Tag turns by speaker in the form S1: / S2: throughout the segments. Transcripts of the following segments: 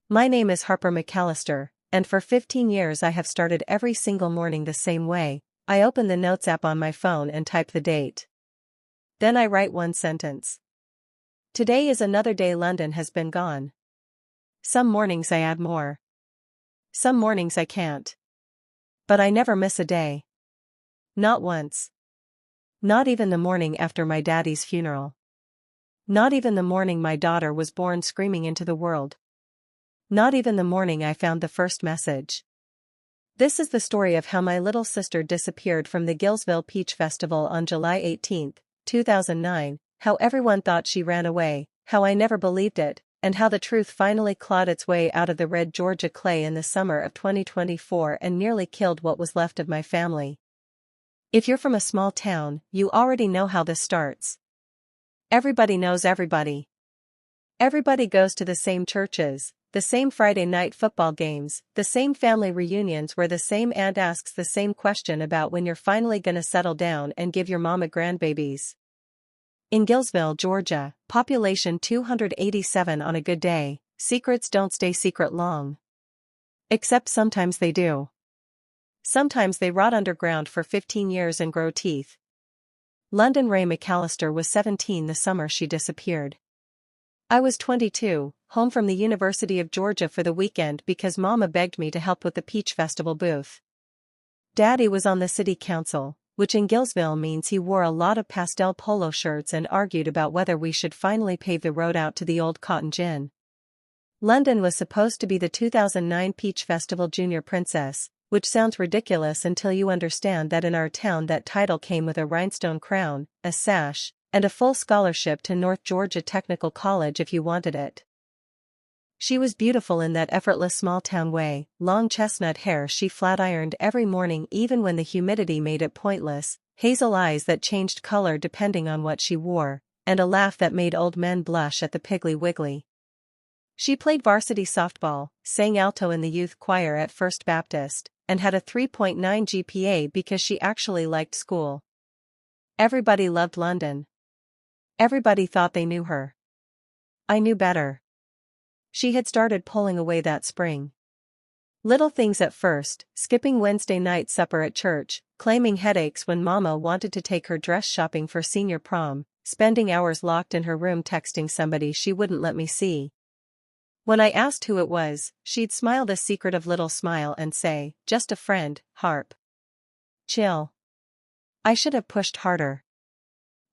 S1: My name is Harper McAllister, and for 15 years I have started every single morning the same way. I open the Notes app on my phone and type the date. Then I write one sentence. Today is another day London has been gone. Some mornings I add more. Some mornings I can't. But I never miss a day. Not once. Not even the morning after my daddy's funeral. Not even the morning my daughter was born screaming into the world. Not even the morning I found the first message. This is the story of how my little sister disappeared from the Gillsville Peach Festival on July 18, 2009, how everyone thought she ran away, how I never believed it, and how the truth finally clawed its way out of the red Georgia clay in the summer of 2024 and nearly killed what was left of my family. If you're from a small town, you already know how this starts. Everybody knows everybody. Everybody goes to the same churches, the same Friday night football games, the same family reunions where the same aunt asks the same question about when you're finally gonna settle down and give your mama grandbabies. In Gillsville, Georgia, population 287 on a good day, secrets don't stay secret long. Except sometimes they do. Sometimes they rot underground for 15 years and grow teeth. London Ray McAllister was 17 the summer she disappeared. I was 22, home from the University of Georgia for the weekend because Mama begged me to help with the Peach Festival booth. Daddy was on the city council, which in Gillsville means he wore a lot of pastel polo shirts and argued about whether we should finally pave the road out to the old cotton gin. London was supposed to be the 2009 Peach Festival junior princess, which sounds ridiculous until you understand that in our town that title came with a rhinestone crown, a sash, and a full scholarship to North Georgia Technical College if you wanted it. She was beautiful in that effortless small-town way, long chestnut hair she flat-ironed every morning even when the humidity made it pointless, hazel eyes that changed color depending on what she wore, and a laugh that made old men blush at the Piggly Wiggly. She played varsity softball, sang alto in the youth choir at First Baptist, and had a 3.9 GPA because she actually liked school. Everybody loved London. Everybody thought they knew her. I knew better. She had started pulling away that spring. Little things at first, skipping Wednesday night supper at church, claiming headaches when Mama wanted to take her dress shopping for senior prom, spending hours locked in her room texting somebody she wouldn't let me see. When I asked who it was, she'd smile the secretive little smile and say, "Just a friend, Harp. Chill." I should have pushed harder.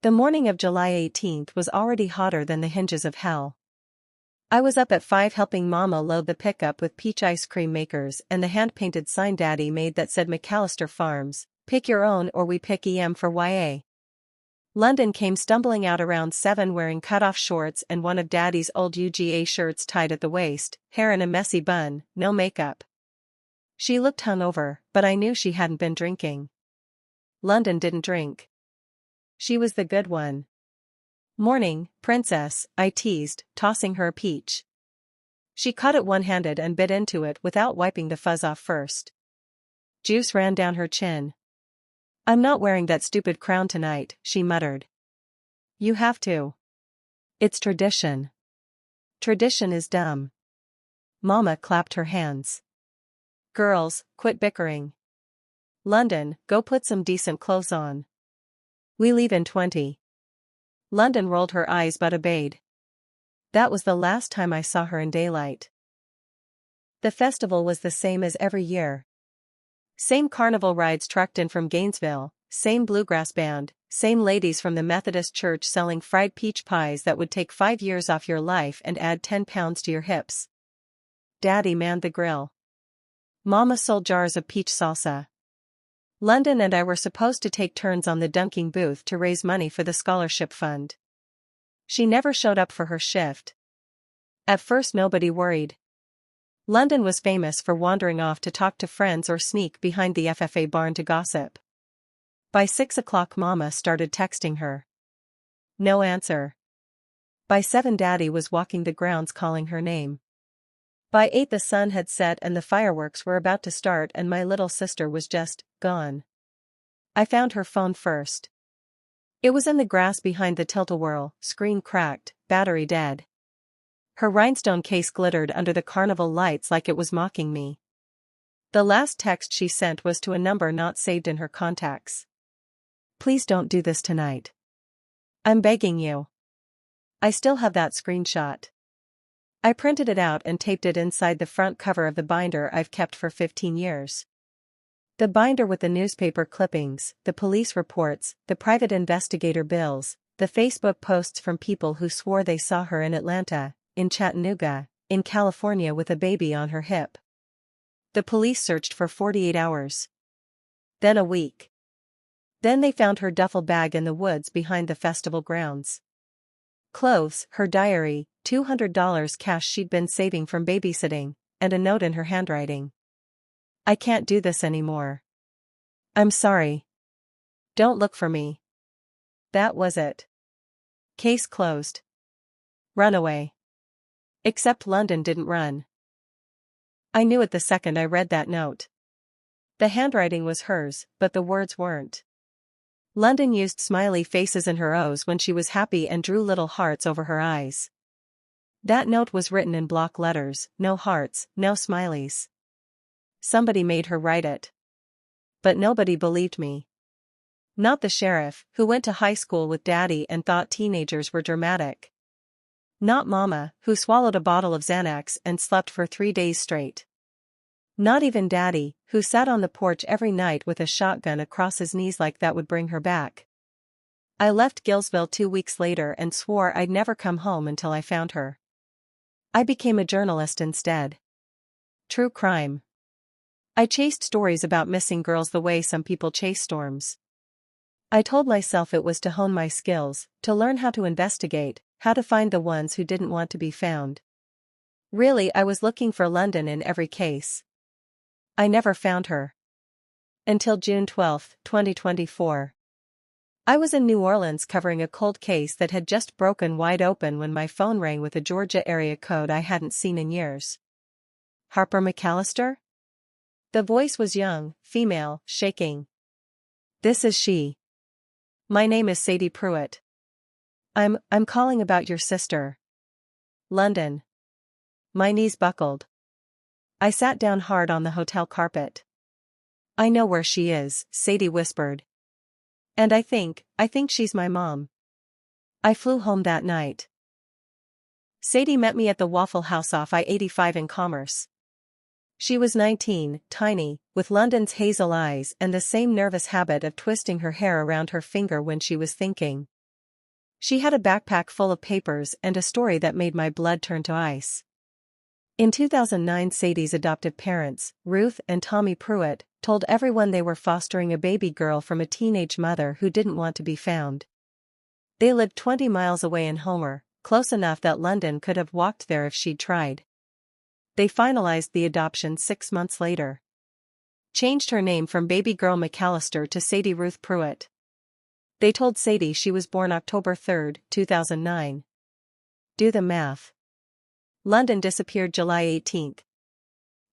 S1: The morning of July 18th was already hotter than the hinges of hell. I was up at 5 helping Mama load the pickup with peach ice cream makers and the hand-painted sign Daddy made that said McAllister Farms, pick your own or we pick EM for YA. London came stumbling out around 7 wearing cut-off shorts and one of Daddy's old UGA shirts tied at the waist, hair in a messy bun, no makeup. She looked hungover, but I knew she hadn't been drinking. London didn't drink. She was the good one. "Morning, princess," I teased, tossing her a peach. She caught it one-handed and bit into it without wiping the fuzz off first. Juice ran down her chin. "I'm not wearing that stupid crown tonight," she muttered. "You have to. It's tradition. Tradition is dumb." Mama clapped her hands. "Girls, quit bickering. London, go put some decent clothes on. We leave in 20. London rolled her eyes but obeyed. That was the last time I saw her in daylight. The festival was the same as every year. Same carnival rides trucked in from Gainesville, same bluegrass band, same ladies from the Methodist church selling fried peach pies that would take 5 years off your life and add 10 pounds to your hips. Daddy manned the grill. Mama sold jars of peach salsa. London and I were supposed to take turns on the dunking booth to raise money for the scholarship fund. She never showed up for her shift. At first nobody worried. London was famous for wandering off to talk to friends or sneak behind the FFA barn to gossip. By 6 o'clock Mama started texting her. No answer. By 7 Daddy was walking the grounds calling her name. By 8 the sun had set and the fireworks were about to start and my little sister was just gone. I found her phone first. It was in the grass behind the tilt-a-whirl, screen cracked, battery dead. Her rhinestone case glittered under the carnival lights like it was mocking me. The last text she sent was to a number not saved in her contacts. Please don't do this tonight. I'm begging you. I still have that screenshot. I printed it out and taped it inside the front cover of the binder I've kept for 15 years. The binder with the newspaper clippings, the police reports, the private investigator bills, the Facebook posts from people who swore they saw her in Atlanta, in Chattanooga, in California with a baby on her hip. The police searched for 48 hours. Then a week. Then they found her duffel bag in the woods behind the festival grounds. Clothes, her diary, $200 cash she'd been saving from babysitting, and a note in her handwriting. I can't do this anymore. I'm sorry. Don't look for me. That was it. Case closed. Runaway. Except London didn't run. I knew it the second I read that note. The handwriting was hers, but the words weren't. London used smiley faces in her O's when she was happy and drew little hearts over her eyes. That note was written in block letters, no hearts, no smileys. Somebody made her write it. But nobody believed me. Not the sheriff, who went to high school with Daddy and thought teenagers were dramatic. Not Mama, who swallowed a bottle of Xanax and slept for 3 days straight. Not even Daddy, who sat on the porch every night with a shotgun across his knees like that would bring her back. I left Gillsville 2 weeks later and swore I'd never come home until I found her. I became a journalist instead. True crime. I chased stories about missing girls the way some people chase storms. I told myself it was to hone my skills, to learn how to investigate, how to find the ones who didn't want to be found. Really, I was looking for London in every case. I never found her. Until June 12, 2024. I was in New Orleans covering a cold case that had just broken wide open when my phone rang with a Georgia area code I hadn't seen in years. Harper McAllister? The voice was young, female, shaking. This is she. My name is Sadie Pruitt. I'm calling about your sister. London. My knees buckled. I sat down hard on the hotel carpet. I know where she is, Sadie whispered. And I think she's my mom. I flew home that night. Sadie met me at the Waffle House off I-85 in Commerce. She was 19, tiny, with London's hazel eyes and the same nervous habit of twisting her hair around her finger when she was thinking. She had a backpack full of papers and a story that made my blood turn to ice. In 2009, Sadie's adoptive parents, Ruth and Tommy Pruitt, told everyone they were fostering a baby girl from a teenage mother who didn't want to be found. They lived 20 miles away in Homer, close enough that London could have walked there if she'd tried. They finalized the adoption 6 months later. Changed her name from baby girl McAllister to Sadie Ruth Pruitt. They told Sadie she was born October 3, 2009. Do the math. London disappeared July 18.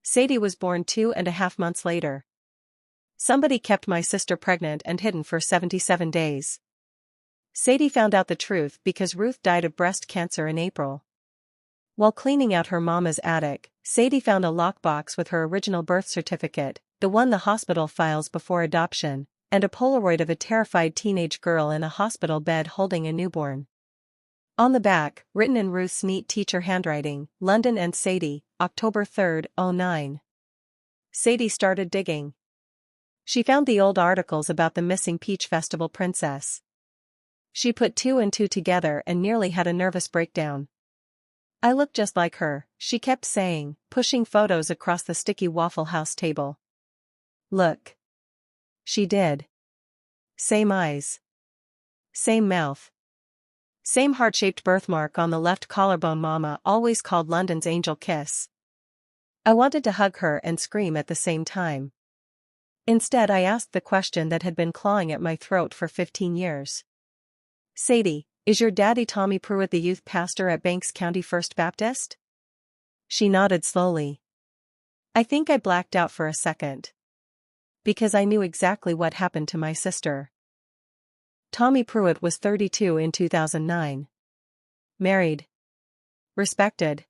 S1: Sadie was born 2.5 months later. Somebody kept my sister pregnant and hidden for 77 days. Sadie found out the truth because Ruth died of breast cancer in April. While cleaning out her mama's attic, Sadie found a lockbox with her original birth certificate, the one the hospital files before adoption, and a Polaroid of a terrified teenage girl in a hospital bed holding a newborn. On the back, written in Ruth's neat teacher handwriting, London and Sadie, October 3, 2009. Sadie started digging. She found the old articles about the missing Peach Festival princess. She put 2 and 2 together and nearly had a nervous breakdown. I look just like her, she kept saying, pushing photos across the sticky Waffle House table. Look. She did. Same eyes. Same mouth. Same heart-shaped birthmark on the left collarbone. Mama always called London's angel kiss. I wanted to hug her and scream at the same time. Instead, I asked the question that had been clawing at my throat for 15 years. Sadie, is your daddy Tommy Pruitt the youth pastor at Banks County First Baptist? She nodded slowly. I think I blacked out for a second. Because I knew exactly what happened to my sister. Tommy Pruitt was 32 in 2009. Married. Respected.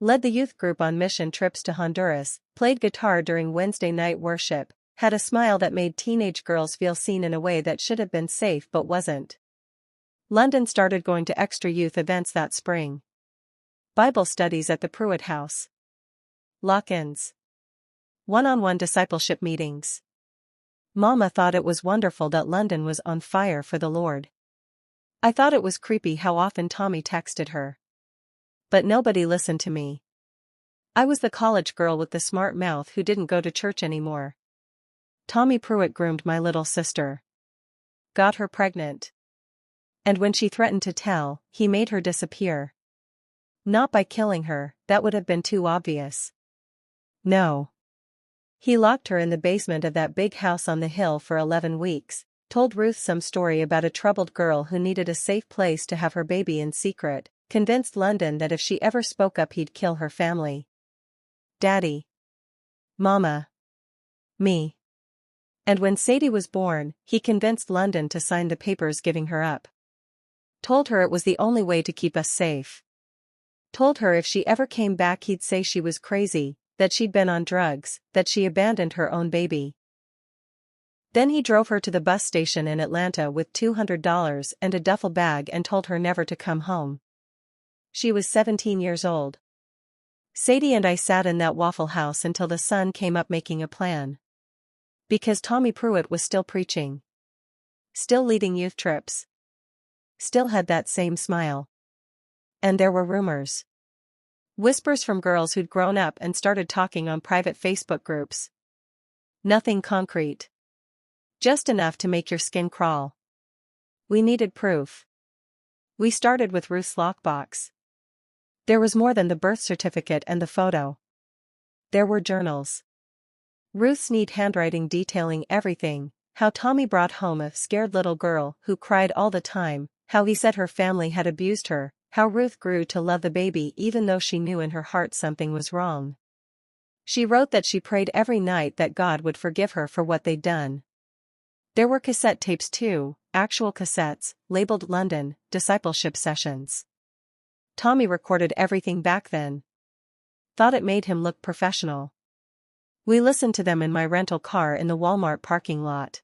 S1: Led the youth group on mission trips to Honduras, played guitar during Wednesday night worship, had a smile that made teenage girls feel seen in a way that should have been safe but wasn't. London started going to extra youth events that spring. Bible studies at the Pruitt House. Lock-ins. One-on-one discipleship meetings. Mama thought it was wonderful that London was on fire for the Lord. I thought it was creepy how often Tommy texted her. But nobody listened to me. I was the college girl with the smart mouth who didn't go to church anymore. Tommy Pruitt groomed my little sister. Got her pregnant. And when she threatened to tell, he made her disappear. Not by killing her, that would have been too obvious. No. He locked her in the basement of that big house on the hill for 11 weeks, told Ruth some story about a troubled girl who needed a safe place to have her baby in secret, convinced London that if she ever spoke up he'd kill her family. Daddy. Mama. Me. And when Sadie was born, he convinced London to sign the papers giving her up. Told her it was the only way to keep us safe. Told her if she ever came back he'd say she was crazy, that she'd been on drugs, that she abandoned her own baby. Then he drove her to the bus station in Atlanta with $200 and a duffel bag and told her never to come home. She was 17 years old. Sadie and I sat in that Waffle House until the sun came up making a plan. Because Tommy Pruitt was still preaching. Still leading youth trips. Still had that same smile. And there were rumors. Whispers from girls who'd grown up and started talking on private Facebook groups. Nothing concrete. Just enough to make your skin crawl. We needed proof. We started with Ruth's lockbox. There was more than the birth certificate and the photo. There were journals. Ruth's neat handwriting detailing everything, how Tommy brought home a scared little girl who cried all the time, how he said her family had abused her, how Ruth grew to love the baby even though she knew in her heart something was wrong. She wrote that she prayed every night that God would forgive her for what they'd done. There were cassette tapes too, actual cassettes, labeled London, discipleship sessions. Tommy recorded everything back then. Thought it made him look professional. We listened to them in my rental car in the Walmart parking lot.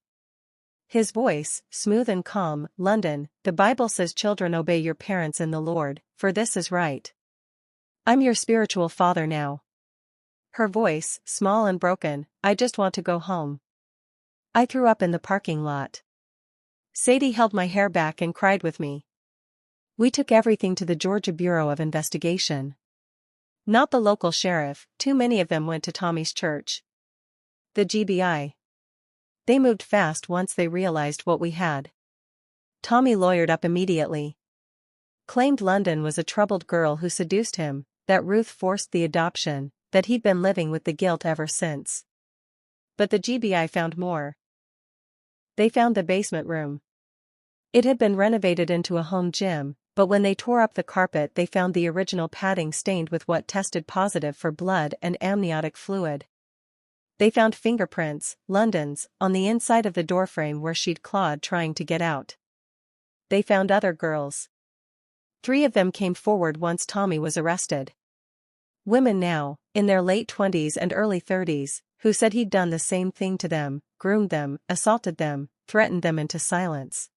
S1: His voice, smooth and calm, London, the Bible says children obey your parents in the Lord, for this is right. I'm your spiritual father now. Her voice, small and broken, I just want to go home. I threw up in the parking lot. Sadie held my hair back and cried with me. We took everything to the Georgia Bureau of Investigation. Not the local sheriff, too many of them went to Tommy's church. The GBI. They moved fast once they realized what we had. Tommy lawyered up immediately. Claimed London was a troubled girl who seduced him, that Ruth forced the adoption, that he'd been living with the guilt ever since. But the GBI found more. They found the basement room. It had been renovated into a home gym, but when they tore up the carpet they found the original padding stained with what tested positive for blood and amniotic fluid. They found fingerprints, London's, on the inside of the doorframe where she'd clawed trying to get out. They found other girls. 3 of them came forward once Tommy was arrested. Women now, in their late 20s and early 30s, who said he'd done the same thing to them, groomed them, assaulted them, threatened them into silence.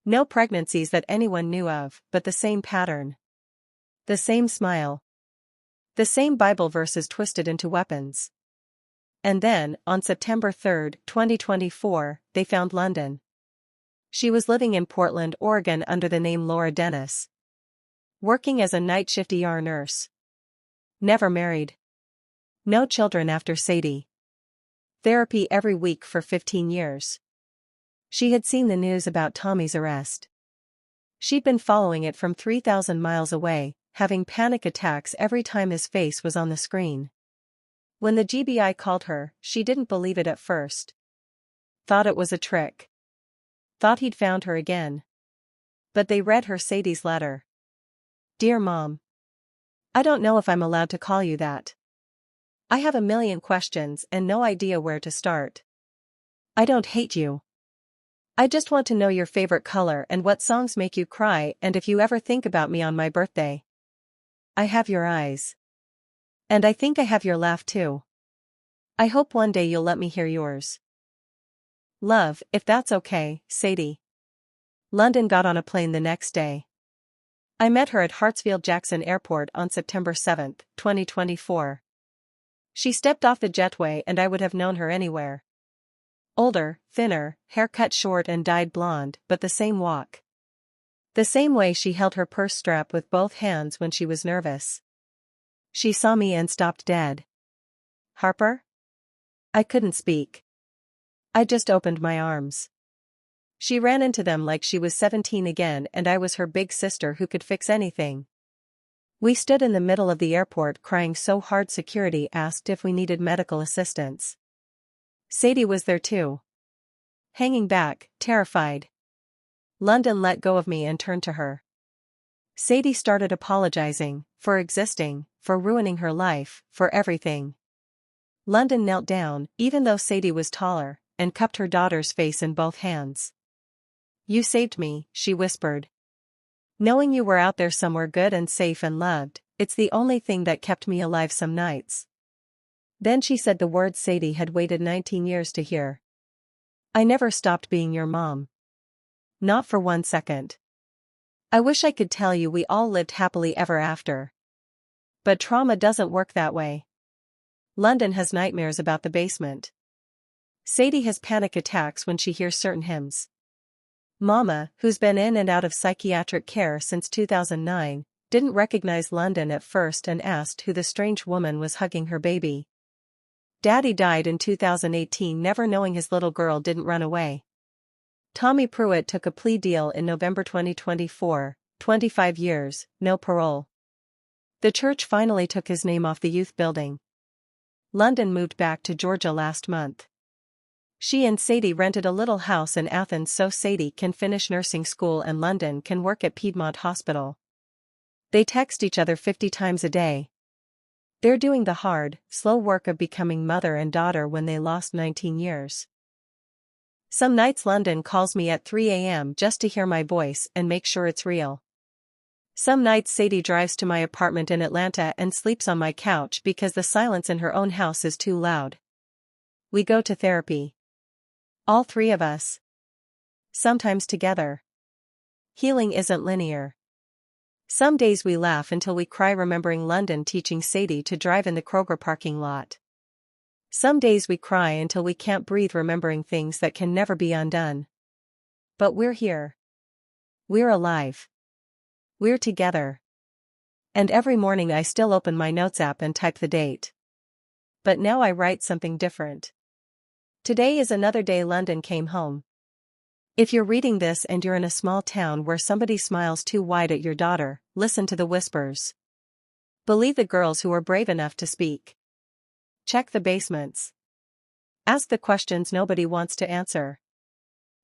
S1: No pregnancies that anyone knew of, but the same pattern. The same smile. The same Bible verses twisted into weapons. And then, on September 3, 2024, they found London. She was living in Portland, Oregon under the name Laura Dennis. Working as a night shift ER nurse. Never married. No children after Sadie. Therapy every week for 15 years. She had seen the news about Tommy's arrest. She'd been following it from 3,000 miles away, having panic attacks every time his face was on the screen. When the GBI called her, she didn't believe it at first. Thought it was a trick. Thought he'd found her again. But they read her Sadie's letter. Dear Mom. I don't know if I'm allowed to call you that. I have a million questions and no idea where to start. I don't hate you. I just want to know your favorite color and what songs make you cry and if you ever think about me on my birthday. I have your eyes. And I think I have your laugh too. I hope one day you'll let me hear yours. Love, if that's okay, Sadie. London got on a plane the next day. I met her at Hartsfield-Jackson Airport on September 7, 2024. She stepped off the jetway and I would have known her anywhere. Older, thinner, hair cut short and dyed blonde, but the same walk. The same way she held her purse strap with both hands when she was nervous. She saw me and stopped dead. Harper? I couldn't speak. I just opened my arms. She ran into them like she was 17 again and I was her big sister who could fix anything. We stood in the middle of the airport crying so hard security asked if we needed medical assistance. Sadie was there too. Hanging back, terrified. London let go of me and turned to her. Sadie started apologizing, for existing, for ruining her life, for everything. London knelt down, even though Sadie was taller, and cupped her daughter's face in both hands. You saved me, she whispered. Knowing you were out there somewhere good and safe and loved, it's the only thing that kept me alive some nights. Then she said the words Sadie had waited 19 years to hear. I never stopped being your mom. Not for 1 second. I wish I could tell you we all lived happily ever after. But trauma doesn't work that way. London has nightmares about the basement. Sadie has panic attacks when she hears certain hymns. Mama, who's been in and out of psychiatric care since 2009, didn't recognize London at first and asked who the strange woman was hugging her baby. Daddy died in 2018, never knowing his little girl didn't run away. Tommy Pruitt took a plea deal in November 2024, 25 years, no parole. The church finally took his name off the youth building. London moved back to Georgia last month. She and Sadie rented a little house in Athens so Sadie can finish nursing school and London can work at Piedmont Hospital. They text each other 50 times a day. They're doing the hard, slow work of becoming mother and daughter when they lost 19 years. Some nights London calls me at 3 a.m. just to hear my voice and make sure it's real. Some nights Sadie drives to my apartment in Atlanta and sleeps on my couch because the silence in her own house is too loud. We go to therapy. All three of us. Sometimes together. Healing isn't linear. Some days we laugh until we cry remembering London teaching Sadie to drive in the Kroger parking lot. Some days we cry until we can't breathe remembering things that can never be undone. But we're here. We're alive. We're together. And every morning I still open my notes app and type the date. But now I write something different. Today is another day London came home. If you're reading this and you're in a small town where somebody smiles too wide at your daughter, listen to the whispers. Believe the girls who are brave enough to speak. Check the basements. Ask the questions nobody wants to answer.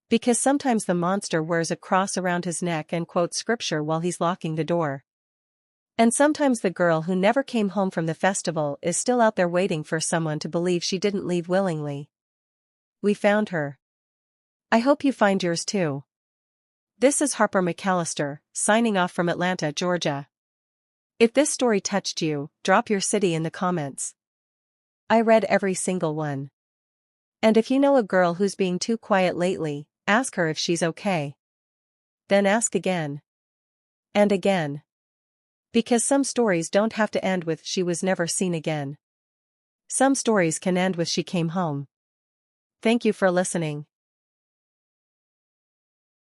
S1: Because sometimes the monster wears a cross around his neck and quotes scripture while he's locking the door. And sometimes the girl who never came home from the festival is still out there waiting for someone to believe she didn't leave willingly. We found her. I hope you find yours too. This is Harper McAllister, signing off from Atlanta, Georgia. If this story touched you, drop your city in the comments. I read every single one. And if you know a girl who's being too quiet lately, ask her if she's okay. Then ask again. And again. Because some stories don't have to end with "she was never seen again." Some stories can end with "she came home." Thank you for listening.